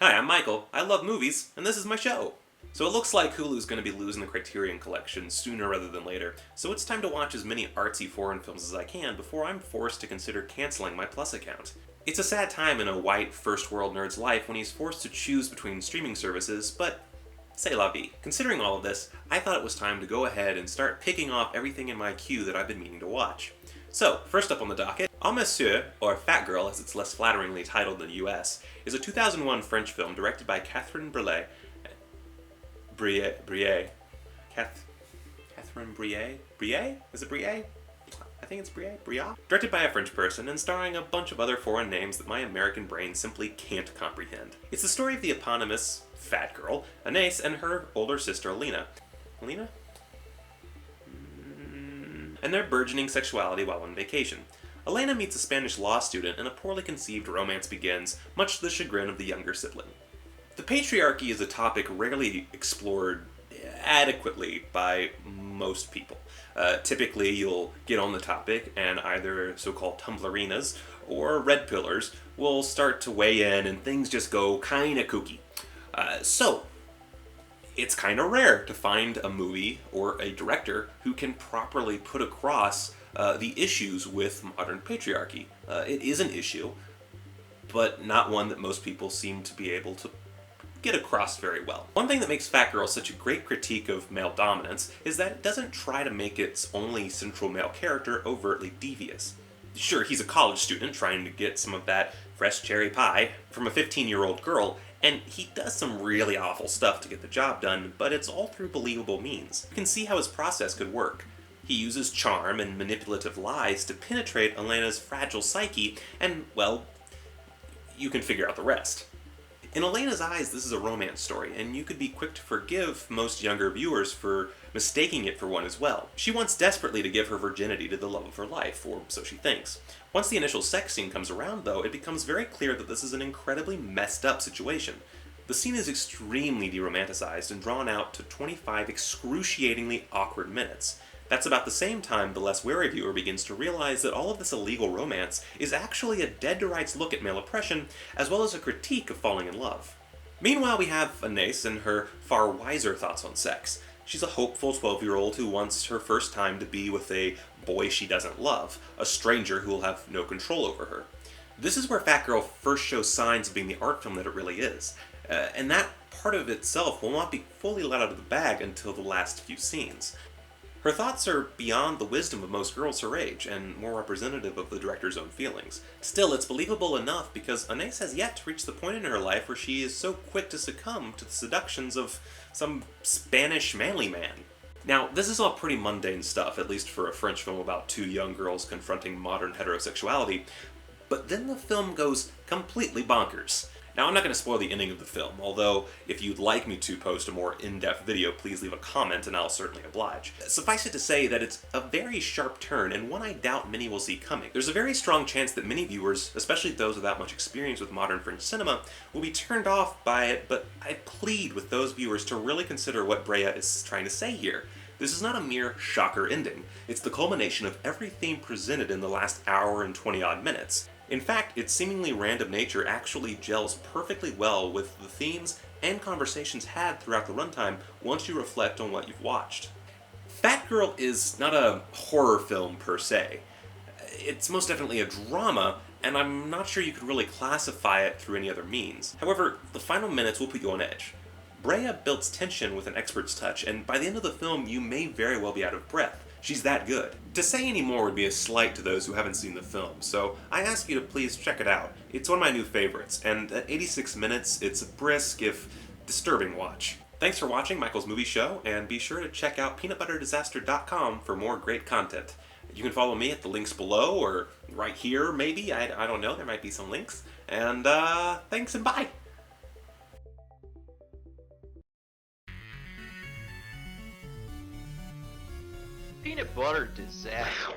Hi, I'm Michael. I love movies, and this is my show. So it looks like Hulu's going to be losing the Criterion collection sooner rather than later, so it's time to watch as many artsy foreign films as I can before I'm forced to consider canceling my Plus account. It's a sad time in a white, first world nerd's life when he's forced to choose between streaming services, but c'est la vie. Considering all of this, I thought it was time to go ahead and start picking off everything in my queue that I've been meaning to watch. So, first up on the docket, Ah Monsieur, or Fat Girl as it's less flatteringly titled in the US, is a 2001 French film directed by Catherine Breillat. Catherine Breillat? Breillat? Is it Breillat? I think it's Breillat? Directed by a French person and starring a bunch of other foreign names that my American brain simply can't comprehend. It's the story of the eponymous Fat Girl, Anais, and her older sister Alina. Alina? And their burgeoning sexuality while on vacation. Elena meets a Spanish law student and a poorly conceived romance begins, much to the chagrin of the younger sibling. The patriarchy is a topic rarely explored adequately by most people. Typically, you'll get on the topic and either so-called Tumblrinas or red pillars will start to weigh in and things just go kinda kooky. So, it's kind of rare to find a movie or a director who can properly put across the issues with modern patriarchy. It is an issue, but not one that most people seem to be able to get across very well. One thing that makes Fat Girl such a great critique of male dominance is that it doesn't try to make its only central male character overtly devious. Sure, he's a college student trying to get some of that fresh cherry pie from a 15-year-old girl, and he does some really awful stuff to get the job done, but it's all through believable means. You can see how his process could work. He uses charm and manipulative lies to penetrate Elena's fragile psyche, and, well, you can figure out the rest. In Elena's eyes, this is a romance story, and you could be quick to forgive most younger viewers for mistaking it for one as well. She wants desperately to give her virginity to the love of her life, or so she thinks. Once the initial sex scene comes around, though, it becomes very clear that this is an incredibly messed up situation. The scene is extremely deromanticized and drawn out to 25 excruciatingly awkward minutes. That's about the same time the less wary viewer begins to realize that all of this illegal romance is actually a dead-to-rights look at male oppression, as well as a critique of falling in love. Meanwhile, we have Anais and her far wiser thoughts on sex. She's a hopeful 12-year-old who wants her first time to be with a boy she doesn't love, a stranger who will have no control over her. This is where Fat Girl first shows signs of being the art film that it really is, and that part of itself will not be fully let out of the bag until the last few scenes. Her thoughts are beyond the wisdom of most girls her age, and more representative of the director's own feelings. Still, it's believable enough because Anais has yet to reach the point in her life where she is so quick to succumb to the seductions of some Spanish manly man. Now, this is all pretty mundane stuff, at least for a French film about two young girls confronting modern heterosexuality, but then the film goes completely bonkers. Now, I'm not going to spoil the ending of the film, although if you'd like me to post a more in-depth video, please leave a comment and I'll certainly oblige. Suffice it to say that it's a very sharp turn and one I doubt many will see coming. There's a very strong chance that many viewers, especially those without much experience with modern French cinema, will be turned off by it, but I plead with those viewers to really consider what Breillat is trying to say here. This is not a mere shocker ending. It's the culmination of every theme presented in the last hour and 20-odd minutes. In fact, its seemingly random nature actually gels perfectly well with the themes and conversations had throughout the runtime once you reflect on what you've watched. Fat Girl is not a horror film per se. It's most definitely a drama, and I'm not sure you could really classify it through any other means. However, the final minutes will put you on edge. Breillat builds tension with an expert's touch, and by the end of the film you may very well be out of breath. She's that good. To say any more would be a slight to those who haven't seen the film, so I ask you to please check it out. It's one of my new favorites, and at 86 minutes, it's a brisk, if disturbing watch. Thanks for watching Michael's Movie Show, and be sure to check out peanutbutterdisaster.com for more great content. You can follow me at the links below, or right here maybe, I don't know, there might be some links. And thanks and bye! Peanut butter disaster.